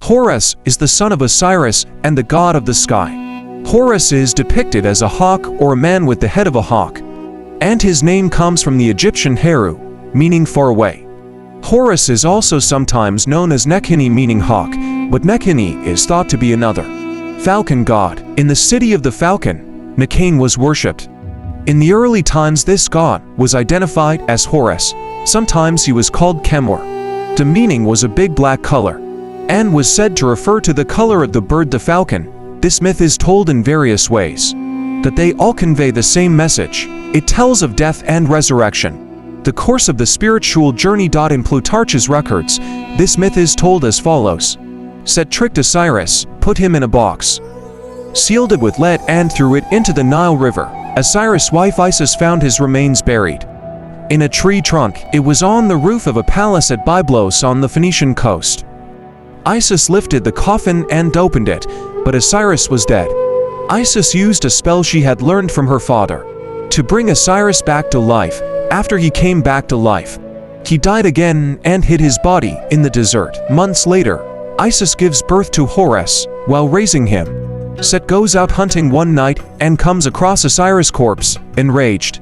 Horus is the son of Osiris and the god of the sky. Horus is depicted as a hawk or a man with the head of a hawk, and his name comes from the Egyptian Heru, meaning far away. Horus is also sometimes known as Nekhini, meaning hawk, but Nekhini is thought to be another falcon god. In the city of the falcon, Nekhane was worshipped. In the early times, this god was identified as Horus. Sometimes he was called Kemur. The meaning was a big black color, and was said to refer to the color of the bird the falcon. This myth is told in various ways, that they all convey the same message. It tells of death and resurrection, the course of the spiritual journey. In Plutarch's records, this myth is told as follows. Set tricked Osiris, put him in a box, sealed it with lead and threw it into the Nile River. Osiris' wife Isis found his remains buried in a tree trunk. It was on the roof of a palace at Byblos on the Phoenician coast. Isis lifted the coffin and opened it, but Osiris was dead. Isis used a spell she had learned from her father to bring Osiris back to life. After he came back to life, he died again and hid his body in the desert. Months later, Isis gives birth to Horus. While raising him, Set goes out hunting one night and comes across Osiris' corpse. Enraged,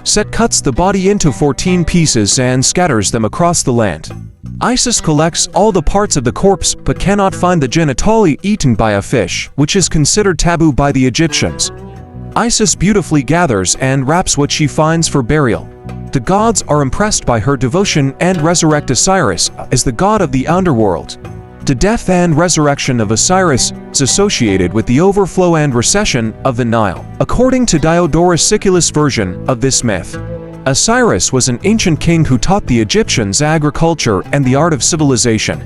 Set cuts the body into 14 pieces and scatters them across the land. Isis collects all the parts of the corpse but cannot find the genitalia eaten by a fish, which is considered taboo by the Egyptians. Isis beautifully gathers and wraps what she finds for burial. The gods are impressed by her devotion and resurrect Osiris as the god of the underworld. The death and resurrection of Osiris is associated with the overflow and recession of the Nile. According to Diodorus Siculus' version of this myth, Osiris was an ancient king who taught the Egyptians agriculture and the art of civilization.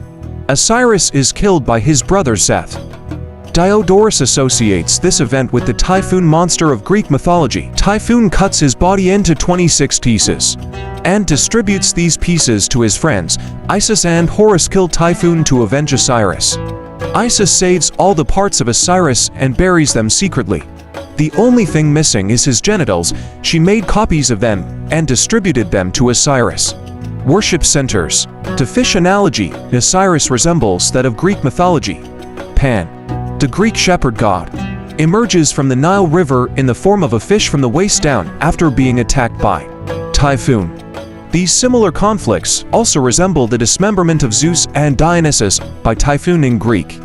Osiris is killed by his brother Seth. Diodorus associates this event with the typhoon monster of Greek mythology. Typhoon cuts his body into 26 pieces and distributes these pieces to his friends. Isis and Horus kill Typhoon to avenge Osiris. Isis saves all the parts of Osiris and buries them secretly. The only thing missing is his genitals. She made copies of them and distributed them to Osiris. Worship centers. The fish analogy, Osiris resembles that of Greek mythology. Pan, the Greek shepherd god, emerges from the Nile River in the form of a fish from the waist down after being attacked by Typhoon. These similar conflicts also resemble the dismemberment of Zeus and Dionysus by Typhoon in Greek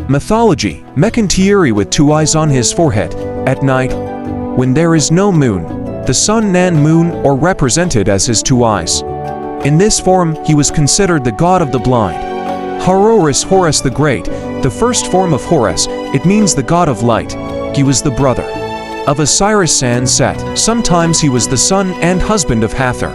mythology. Mekantiri with two eyes on his forehead. At night, when there is no moon, the sun and moon are represented as his two eyes. In this form, he was considered the god of the blind. Horus the Great, the first form of Horus, it means the god of light. He was the brother of Osiris and Seth. Sometimes he was the son and husband of Hathor.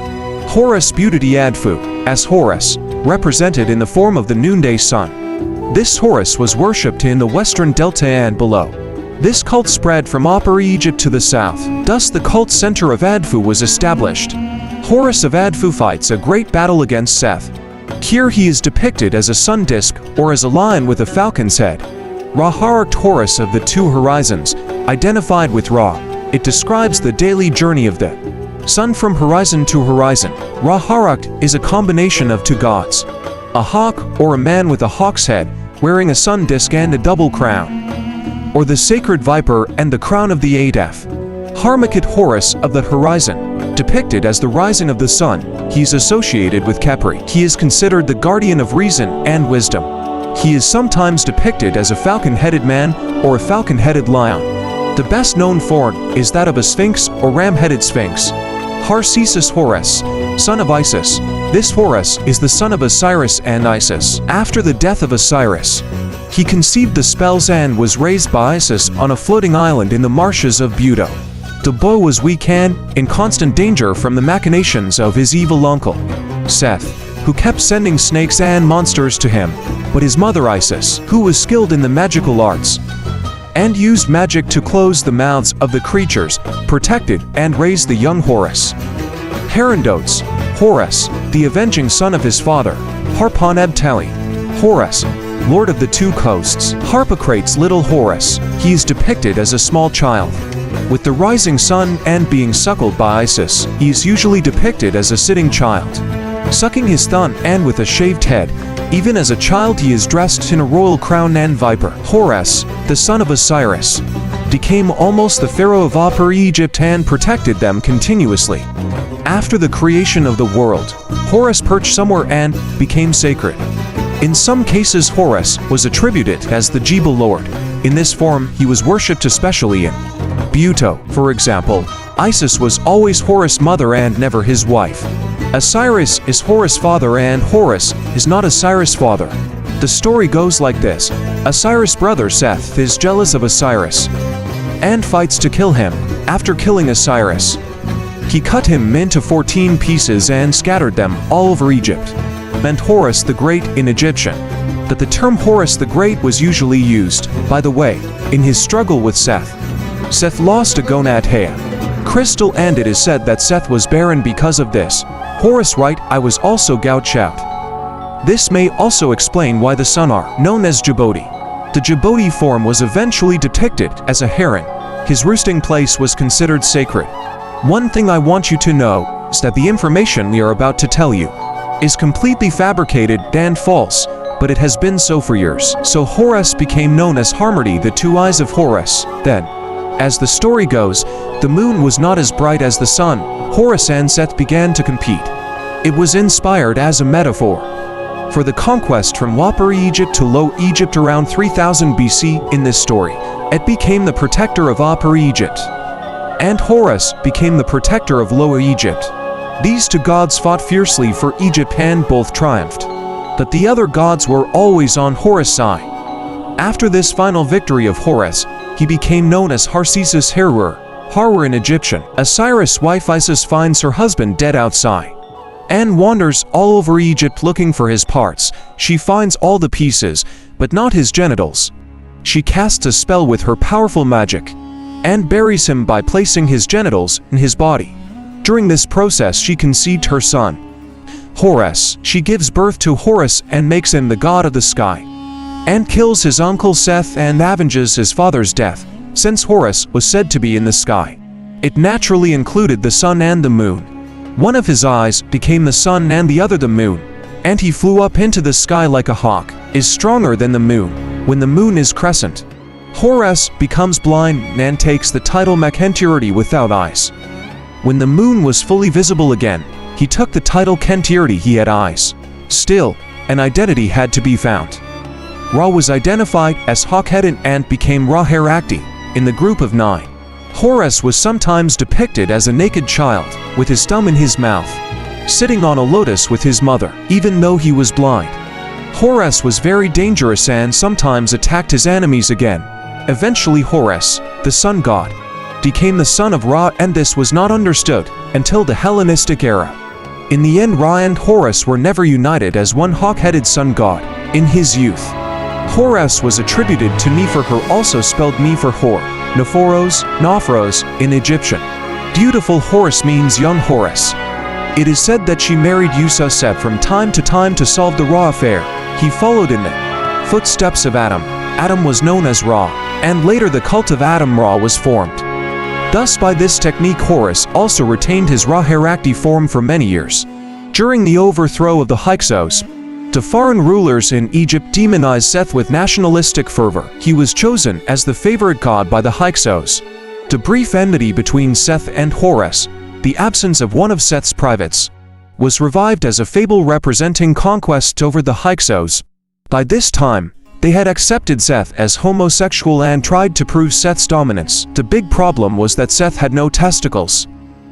Horus Beauty Adfu, as Horus, represented in the form of the noonday sun. This Horus was worshipped in the western delta and below. This cult spread from Upper Egypt to the south. Thus the cult center of Adfu was established. Horus of Adfu fights a great battle against Seth. Here he is depicted as a sun disk or as a lion with a falcon's head. Ra-Harakht Horus of the two horizons, identified with Ra. It describes the daily journey of the sun from horizon to horizon. Ra-Harakht is a combination of two gods, a hawk or a man with a hawk's head, wearing a sun disk and a double crown, or the sacred viper and the crown of the Adef. Harmakhut Horus of the horizon, depicted as the rising of the sun, he is associated with Khepri. He is considered the guardian of reason and wisdom. He is sometimes depicted as a falcon-headed man or a falcon-headed lion. The best known form is that of a sphinx or ram-headed sphinx. Harcesis Horus, son of Isis. This Horus is the son of Osiris and Isis. After the death of Osiris, he conceived the spells and was raised by Isis on a floating island in the marshes of Buto. The boy was weak and in constant danger from the machinations of his evil uncle, Seth, who kept sending snakes and monsters to him, but his mother Isis, who was skilled in the magical arts, and used magic to close the mouths of the creatures, protected and raised the young Horus. Herondotes, Horus, the avenging son of his father, Harpon-Ebtali. Horus, lord of the two coasts. Harpocrates little Horus, he is depicted as a small child. With the rising sun and being suckled by Isis, he is usually depicted as a sitting child, sucking his thumb and with a shaved head. Even as a child he is dressed in a royal crown and viper. Horus, the son of Osiris, became almost the pharaoh of Upper Egypt and protected them continuously. After the creation of the world, Horus perched somewhere and became sacred. In some cases Horus was attributed as the Jebel Lord. In this form he was worshipped especially in Buto, for example. Isis was always Horus' mother and never his wife. Osiris is Horus' father and Horus is not Osiris' father. The story goes like this. Osiris' brother Seth is jealous of Osiris and fights to kill him. After killing Osiris, he cut him into 14 pieces and scattered them all over Egypt. Meant Horus the Great in Egyptian. That the term Horus the Great was usually used, by the way, in his struggle with Seth. Seth lost a gonad Hea crystal and it is said that Seth was barren because of this. Horus writes, I was also gouged out. This may also explain why the sun are known as Djibouti. The Djibouti form was eventually depicted as a heron. His roosting place was considered sacred. One thing I want you to know is that the information we are about to tell you is completely fabricated and false, but it has been so for years. So Horus became known as Harmony, the two eyes of Horus. Then, as the story goes, the moon was not as bright as the sun. Horus and Seth began to compete. It was inspired as a metaphor for the conquest from Upper Egypt to Low Egypt around 3000 BC. In this story, it became the protector of Upper Egypt, and Horus became the protector of Lower Egypt. These two gods fought fiercely for Egypt and both triumphed, but the other gods were always on Horus' side. After this final victory of Horus, he became known as Harsisus Harur in Egyptian. Osiris' wife Isis finds her husband dead outside and wanders all over Egypt looking for his parts. She finds all the pieces, but not his genitals. She casts a spell with her powerful magic and buries him by placing his genitals in his body. During this process she conceived her son, Horus. She gives birth to Horus and makes him the god of the sky, and kills his uncle Seth and avenges his father's death. Since Horus was said to be in the sky, it naturally included the sun and the moon. One of his eyes became the sun and the other the moon, and he flew up into the sky like a hawk, is stronger than the moon. When the moon is crescent, Horus becomes blind and takes the title Mekhentirti without eyes. When the moon was fully visible again, he took the title Kentirti, he had eyes. Still, an identity had to be found. Ra was identified as hawk-headed and became Ra-Herakti in the group of 9. Horus was sometimes depicted as a naked child, with his thumb in his mouth, sitting on a lotus with his mother, even though he was blind. Horus was very dangerous and sometimes attacked his enemies again. Eventually Horus, the sun god, became the son of Ra, and this was not understood until the Hellenistic era. In the end, Ra and Horus were never united as one hawk-headed sun god. In his youth, Horus was attributed to Neferhor, also spelled Neferhor, Nephoros in Egyptian. Beautiful Horus means young Horus. It is said that she married Ususep from time to solve the Ra affair. He followed in the footsteps of Adam. Adam was known as Ra, and later the cult of Adam-Ra was formed. Thus by this technique Horus also retained his Ra-Herakti form for many years. During the overthrow of the Hyksos, the foreign rulers in Egypt demonized Seth with nationalistic fervor. He was chosen as the favorite god by the Hyksos. The brief enmity between Seth and Horus, the absence of one of Seth's privates, was revived as a fable representing conquest over the Hyksos. By this time, they had accepted Seth as homosexual and tried to prove Seth's dominance. The big problem was that Seth had no testicles.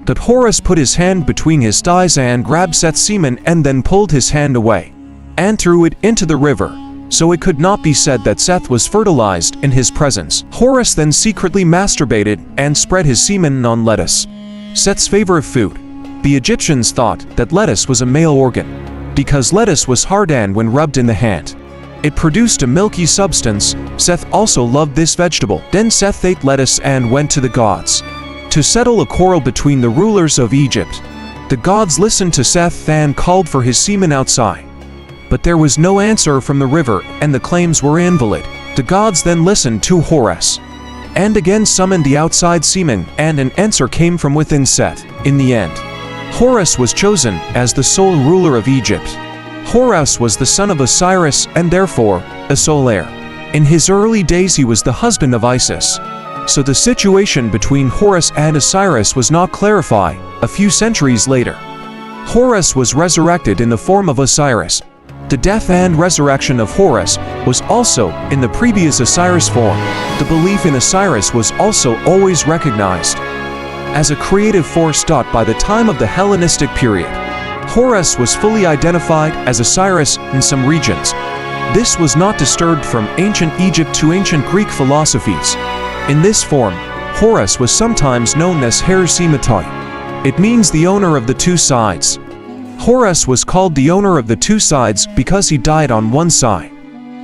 That Horus put his hand between his thighs and grabbed Seth's semen and then pulled his hand away and threw it into the river, so it could not be said that Seth was fertilized in his presence. Horus then secretly masturbated and spread his semen on lettuce, Seth's favorite food. The Egyptians thought that lettuce was a male organ because lettuce was hard and when rubbed in the hand, it produced a milky substance. Seth also loved this vegetable. Then Seth ate lettuce and went to the gods to settle a quarrel between the rulers of Egypt. The gods listened to Seth and called for his semen outside, but there was no answer from the river and the claims were invalid. The gods then listened to Horus and again summoned the outside semen, and an answer came from within Seth. In the end, Horus was chosen as the sole ruler of Egypt. Horus was the son of Osiris and therefore a solaire. In his early days he was the husband of Isis. So the situation between Horus and Osiris was not clarified. A few centuries later, Horus was resurrected in the form of Osiris. The death and resurrection of Horus was also in the previous Osiris form. The belief in Osiris was also always recognized as a creative force. By the time of the Hellenistic period, Horus was fully identified as Osiris in some regions. This was not disturbed from ancient Egypt to ancient Greek philosophies. In this form, Horus was sometimes known as Heresimatoi. It means the owner of the two sides. Horus was called the owner of the two sides because he died on one side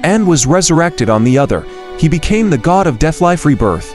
and was resurrected on the other. He became the god of death, life, rebirth.